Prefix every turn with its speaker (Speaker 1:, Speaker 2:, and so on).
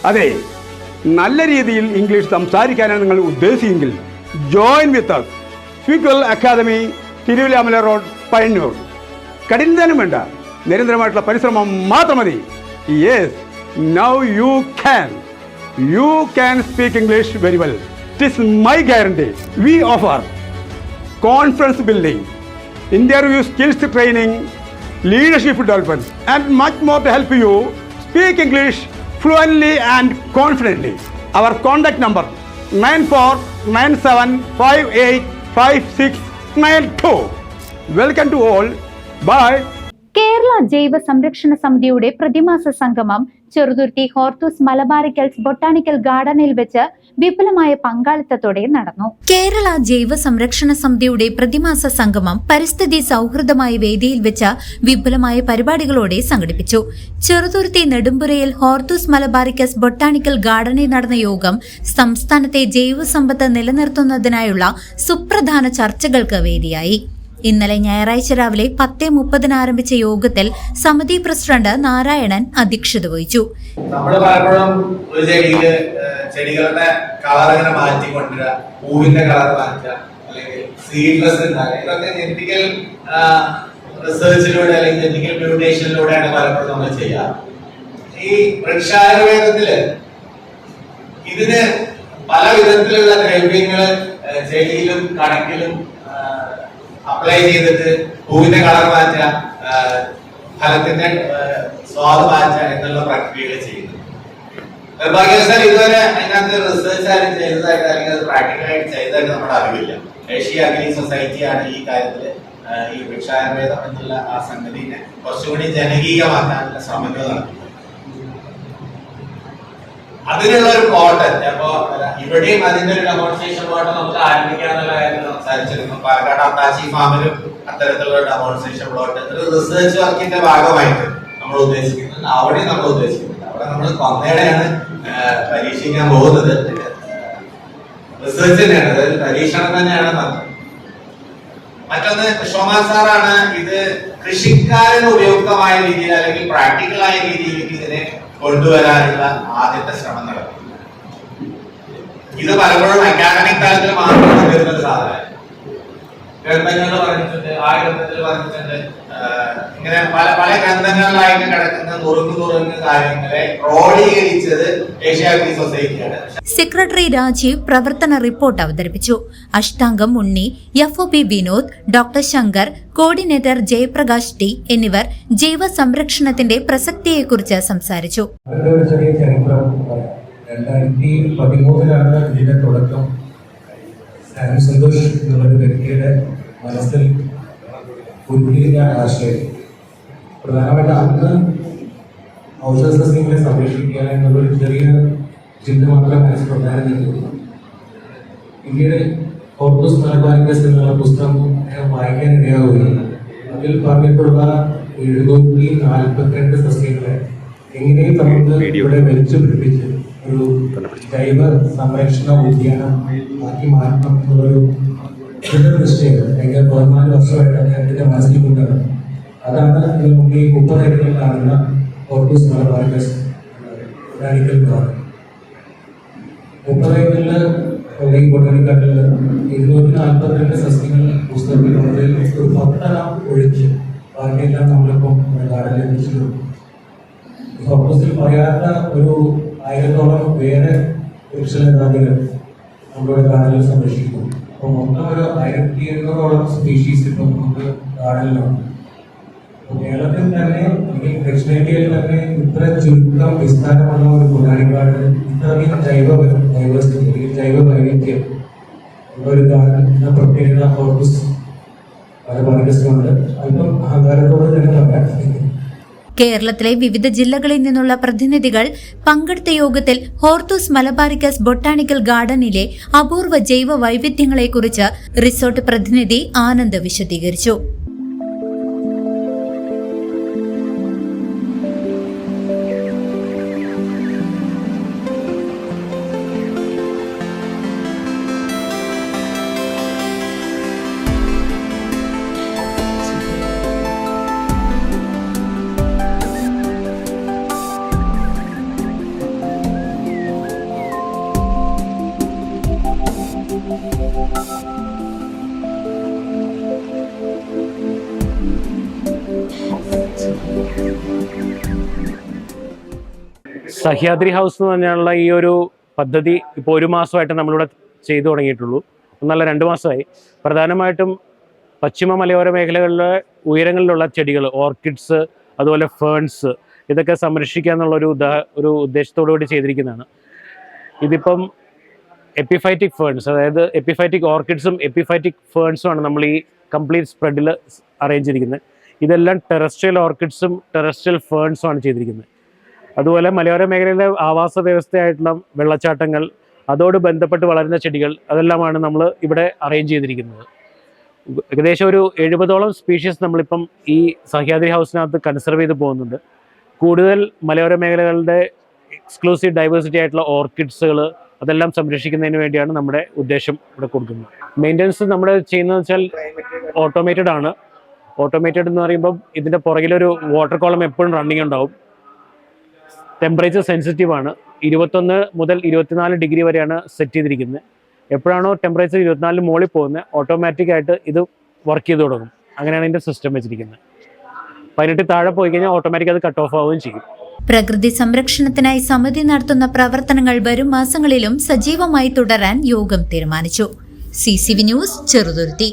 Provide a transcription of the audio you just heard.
Speaker 1: അതെ, നല്ല രീതിയിൽ ഇംഗ്ലീഷ് സംസാരിക്കാനാണ് നിങ്ങൾ ഉദ്ദേശിച്ചെങ്കിൽ join with us. Speaker academy, Thiruvilwamala road, Payyanur. കഠിനം വേണ്ട, നിരന്തരമായിട്ടുള്ള പരിശ്രമം മാത്രം മതി. Yes, now you can speak English very well. It is my guarantee. We offer confidence building, interview skills training, leadership development, and much more to help you speak English fluently and confidently. Our contact number 9497585692. Welcome to all. Bye.
Speaker 2: Kerala ജൈവ സംരക്ഷണ സമിതിയുടെ പ്രതിമാസ സംഗമം Cheruthuruthy Hortus മലബാറിക്കൽസ് botanical ഗാർഡനിൽ വെച്ച് വിപുലമായ പങ്കാളിത്തത്തോടെ നടന്നു. കേരള ജൈവ സംരക്ഷണ സമിതിയുടെ പ്രതിമാസ സംഗമം പരിസ്ഥിതി സൗഹൃദമായ വേദിയിൽ വെച്ച് വിപുലമായ പരിപാടികളോടെ സംഘടിപ്പിച്ചു. ചെറുതുരുത്തി നെടുമ്പുരയിൽ ഹോർത്തൂസ് മലബാറിക്കസ് ബൊട്ടാണിക്കൽ ഗാർഡനിൽ നടന്ന യോഗം സംസ്ഥാനത്തെ ജൈവ സമ്പത്ത് നിലനിർത്തുന്നതിനായുള്ള സുപ്രധാന ചർച്ചകൾക്ക് വേദിയായി. ഇന്നലെ ഞായറാഴ്ച രാവിലെ 10:30 ആരംഭിച്ച യോഗത്തിൽ സമിതി പ്രസിഡന്റ് നാരായണൻ അധ്യക്ഷത വഹിച്ചു.
Speaker 3: നമ്മൾ പലപ്പോഴും ഒരു ചെടികളുടെ കളർ ഇങ്ങനെ മാറ്റിക്കൊണ്ടുവരിക, പൂവിന്റെ കളർ മാറ്റുക, അല്ലെങ്കിൽ സീഡ്ലെസ് ഉണ്ടാകുക, ഇതൊക്കെ ജെനറ്റിക്കൽ റിസർച്ചിലൂടെ അല്ലെങ്കിൽ ജെനറ്റിക്കൽ മ്യൂട്ടേഷനിലൂടെയാണ് പലപ്പോഴും നമ്മൾ ചെയ്യാറ്. ഈ വൃക്ഷായുർവേദത്തില് ഇതിന് പല വിധത്തിലുള്ള ദ്രവ്യങ്ങൾ ചെടിയിലും കണക്കിലും അപ്ലൈ ചെയ്തിട്ട് പൂവിന്റെ കളർ മാറ്റുക, ഫലത്തിന്റെ സ്വാദ് മാറ്റുക എന്നുള്ള പ്രക്രിയകൾ ചെയ്യുന്നു. നിർഭാഗ്യവശാൽ ഇതുവരെ അതിനകത്ത് റിസർച്ച് ആരും ചെയ്തതായിട്ട് അല്ലെങ്കിൽ അത് പ്രാക്ടിക്കലായിട്ട് ചെയ്തതായിട്ട് നമ്മുടെ അറിവില്ല. ഏഷ്യ അഗ്രി സൊസൈറ്റിയാണ് ഈ കാര്യത്തിൽ ഈ വൃക്ഷായുർവേദം എന്നുള്ള ആ സംഗതിനെ കുറച്ചുകൂടി ജനകീയമാക്കാനുള്ള ശ്രമങ്ങൾ നടത്തുന്നത്. അതിനുള്ള ഒരു പ്ലോട്ട് അപ്പോ ഇവിടെയും അതിന്റെ ഒരു ഡെമോൺസ്ട്രേഷൻ പ്ലോട്ട് നമുക്ക് ആരംഭിക്കാന്നുള്ള കാര്യത്തിൽ സംസാരിച്ചിരുന്നു. പാലക്കാട് അത്താച്ചി ഫാമിലും അത്തരത്തിലുള്ള ഡെമോൺസ്ട്രേഷൻ പ്ലോട്ട് ഒരു റിസർച്ച് വർക്കിന്റെ ഭാഗമായിട്ട് നമ്മൾ ഉദ്ദേശിക്കുന്നുണ്ട്. അവിടെ നമ്മൾ ഉദ്ദേശിക്കുന്നുണ്ട്, അവിടെ നമ്മൾ കൊന്നയുടെയാണ് പരീക്ഷിക്കാൻ പോകുന്നത്. റിസർച്ച് തന്നെയാണ്, അതായത് പരീക്ഷണം തന്നെയാണ് നടത്തുന്നത്. മറ്റൊന്ന് ഷോമാൻ സാറാണ് ഇത് കൃഷിക്കാരന് ഉപയുക്തമായ രീതിയിൽ അല്ലെങ്കിൽ പ്രാക്ടിക്കലായ രീതിയിലേക്ക് ഇതിനെ കൊണ്ടുവരാനുള്ള ആദ്യത്തെ ശ്രമം നടത്തുന്നത്. ഇത് പലപ്പോഴും അക്കാഡമിക് തലത്തിൽ മാത്രം വരുന്ന ഒരു സാധനമാണ്. ഗ്രന്ഥങ്ങളിൽ പറഞ്ഞിട്ടുണ്ട്, ആ ഗ്രന്ഥത്തിൽ പറഞ്ഞിട്ടുണ്ട്, ഇങ്ങനെ പല പല ഗ്രന്ഥങ്ങളിലായിട്ട് കിടക്കുന്ന നുറുങ്ങ് കാര്യങ്ങളെ ക്രോഡീകരിച്ചത് ഏഷ്യ അഗ്രി സൊസൈറ്റിയാണ്.
Speaker 2: സെക്രട്ടറി രാജീവ് പ്രവർത്തന റിപ്പോർട്ട് അവതരിപ്പിച്ചു. അഷ്ടാംഗം ഉണ്ണി, FOP Vinod, doctor Shankar, coordinator Jayaprakash T എന്നിവർ ജൈവ സംരക്ഷണത്തിന്റെ പ്രസക്തിയെക്കുറിച്ച് സംസാരിച്ചു.
Speaker 4: 2013 ഇതിന്റെ തുടക്കം സന്തോഷ് എന്നുള്ള വ്യക്തിയുടെ മനസ്സിൽ ഉരുത്തിരിഞ്ഞ ആശയം പ്രധാനമായിട്ട് അന്ന് ഔഷധ സസ്യങ്ങളെ സംരക്ഷിക്കുക എന്നുള്ളൊരു ചെറിയ ചിന്ത മാത്രം മനസ്സിലുണ്ടായിരുന്നില്ല. പിന്നീട് ഹോർത്തൂസ് മലബാറിക്കസ് എന്നുള്ള പുസ്തകം വായിക്കാൻ ഇടയാവുകയും അതിൽ പറഞ്ഞിട്ടുള്ള 742 സസ്യങ്ങളെ എങ്ങനെയും നമുക്ക് ഇവിടെ വെച്ചു പിടിപ്പിച്ച് ഒരു ജൈവ സംരക്ഷണ ഉദ്യാനം ആക്കി മാറ്റണം എന്നുള്ളൊരു ദൃഢനിശ്ചയം കഴിഞ്ഞ 14 വർഷമായിട്ട് അദ്ദേഹത്തിന്റെ മനസ്സിൽ കൊണ്ടാണ്. അതാണ് നമുക്ക് ഈ 30 ഏക്കറിൽ കാണുന്ന ഹോർത്തൂസ് മലബാറിക്കസ് ബൊട്ടാണിക്കൽ ഗാർഡൻ. 30 ഏക്കറിൽ ഈ ബൊട്ടാണിക്കൽ ഗാർഡനിൽ 242 സസ്യങ്ങൾ പുസ്തകത്തിലുള്ളത് ഒരു 10 ഒഴിച്ച് ബാക്കിയെല്ലാം നമ്മളിപ്പം ഗാർഡനിൽ എത്തിച്ചിട്ടുണ്ട്. ഹോർത്തൂസിൽ പറയാത്ത ഒരു 1000-ഓളം വേറെ വൃക്ഷലതാദികൾ നമ്മുടെ ഗാർഡനിൽ സംരക്ഷിക്കുന്നു. അപ്പോൾ മൊത്തം ഒരു 1700-ഓളം സ്പീഷീസ് ഇപ്പം നമുക്ക് ഗാർഡനിലുണ്ട്. അപ്പോൾ കേരളത്തിൽ തന്നെ അല്ലെങ്കിൽ ദക്ഷിണേന്ത്യയിൽ തന്നെ ഇത്ര ചുരുക്കം വിസ്താരമുള്ള ഒരു ബൊട്ടാണിക്കൽ ഗാർഡൻ, ഇത്രയധികം ജൈവ വൈവിധ്യം ഉള്ള ഒരു ഗാർഡൻ എന്ന പ്രത്യേകത ഹോർത്തൂസ് മലബാറിക്കസിനുണ്ട്. അല്പം അഹങ്കാരത്തോടെ തന്നെ പറയാം.
Speaker 2: കേരളത്തിലെ വിവിധ ജില്ലകളിൽ നിന്നുള്ള പ്രതിനിധികൾ പങ്കെടുത്ത യോഗത്തിൽ ഹോർത്തൂസ് മലബാറിക്കസ് ബൊട്ടാണിക്കൽ ഗാർഡനിലെ അപൂർവ ജൈവ വൈവിധ്യങ്ങളെക്കുറിച്ച് റിസോർട്ട് പ്രതിനിധി ആനന്ദ് വിശദീകരിച്ചു.
Speaker 5: സഹ്യാദ്രി ഹൗസ് എന്ന് പറഞ്ഞാലുള്ള ഈ ഒരു പദ്ധതി ഇപ്പോൾ 1 മാസമായിട്ട് നമ്മളിവിടെ ചെയ്തു തുടങ്ങിയിട്ടുള്ളൂ. നല്ല 2 മാസമായി. പ്രധാനമായിട്ടും പശ്ചിമ മലയോര മേഖലകളിലെ ഉയരങ്ങളിലുള്ള ചെടികൾ, ഓർക്കിഡ്സ്, അതുപോലെ ഫേൺസ്, ഇതൊക്കെ സംരക്ഷിക്കുക എന്നുള്ളൊരു ഉദ്ദേശത്തോടു കൂടി ചെയ്തിരിക്കുന്നതാണ്. ഇതിപ്പം എപ്പിഫൈറ്റിക് ഫേൺസ്, അതായത് എപ്പിഫൈറ്റിക് ഓർക്കിഡ്സും എപ്പിഫൈറ്റിക് ഫേൺസുമാണ് നമ്മൾ ഈ കംപ്ലീറ്റ് സ്പ്രെഡിൽ അറേഞ്ച് ചെയ്തിരിക്കുന്നത്. ഇതെല്ലാം ടെറസ്ട്രിയൽ ഓർക്കിഡ്സും ടെറസ്ട്രിയൽ ഫേൺസും ആണ് ചെയ്തിരിക്കുന്നത്. അതുപോലെ മലയോര മേഖലയിലെ ആവാസ വ്യവസ്ഥയായിട്ടുള്ള വെള്ളച്ചാട്ടങ്ങൾ, അതോട് ബന്ധപ്പെട്ട് വളരുന്ന ചെടികൾ, അതെല്ലാമാണ് നമ്മൾ ഇവിടെ അറേഞ്ച് ചെയ്തിരിക്കുന്നത്. ഏകദേശം ഒരു 70ഓളം സ്പീഷീസ് നമ്മളിപ്പം ഈ സഹ്യാദ്രി ഹൗസിനകത്ത് കൺസർവ് ചെയ്ത് പോകുന്നുണ്ട്. കൂടുതൽ മലയോര മേഖലകളുടെ എക്സ്ക്ലൂസീവ് ഡൈവേഴ്സിറ്റി ആയിട്ടുള്ള ഓർക്കിഡ്സുകൾ, അതെല്ലാം സംരക്ഷിക്കുന്നതിന് വേണ്ടിയാണ് നമ്മുടെ ഉദ്ദേശം ഇവിടെ കൊടുക്കുന്നത്. മെയിൻ്റനൻസ് നമ്മുടെ ചെയ്യുന്നതെന്ന് വെച്ചാൽ ഓട്ടോമേറ്റഡ് ആണ്. ഓട്ടോമേറ്റഡ് എന്ന് പറയുമ്പം ഇതിൻ്റെ പുറകിലൊരു വാട്ടർ കോളം എപ്പോഴും റണ്ണിങ് ഉണ്ടാവും. ടെമ്പറേച്ചർ സെൻസിറ്റീവ് ആണ്. 21 മുതൽ 24 ഡിഗ്രി വരെയാണ് സെറ്റ് ചെയ്തിരിക്കുന്നത്. എപ്പോഴാണോ ടെമ്പറേച്ചർ 24 മുകളിൽ പോകുന്നത്, ഓട്ടോമാറ്റിക്കായിട്ട് ഇത് വർക്ക് ചെയ്ത് തുടങ്ങും. അങ്ങനെയാണ് ഇതിൻ്റെ സിസ്റ്റം വെച്ചിരിക്കുന്നത്. 18 താഴെ പോയി കഴിഞ്ഞാൽ ഓട്ടോമാറ്റിക് അത് കട്ട് ഓഫ് ആവുകയും ചെയ്യും.
Speaker 2: പ്രകൃതി സംരക്ഷണത്തിനായി സമിതി നടത്തുന്ന പ്രവർത്തനങ്ങൾ വരും മാസങ്ങളിലും സജീവമായി തുടരാൻ യോഗം തീരുമാനിച്ചു. CCV news, Cheruthuruthy.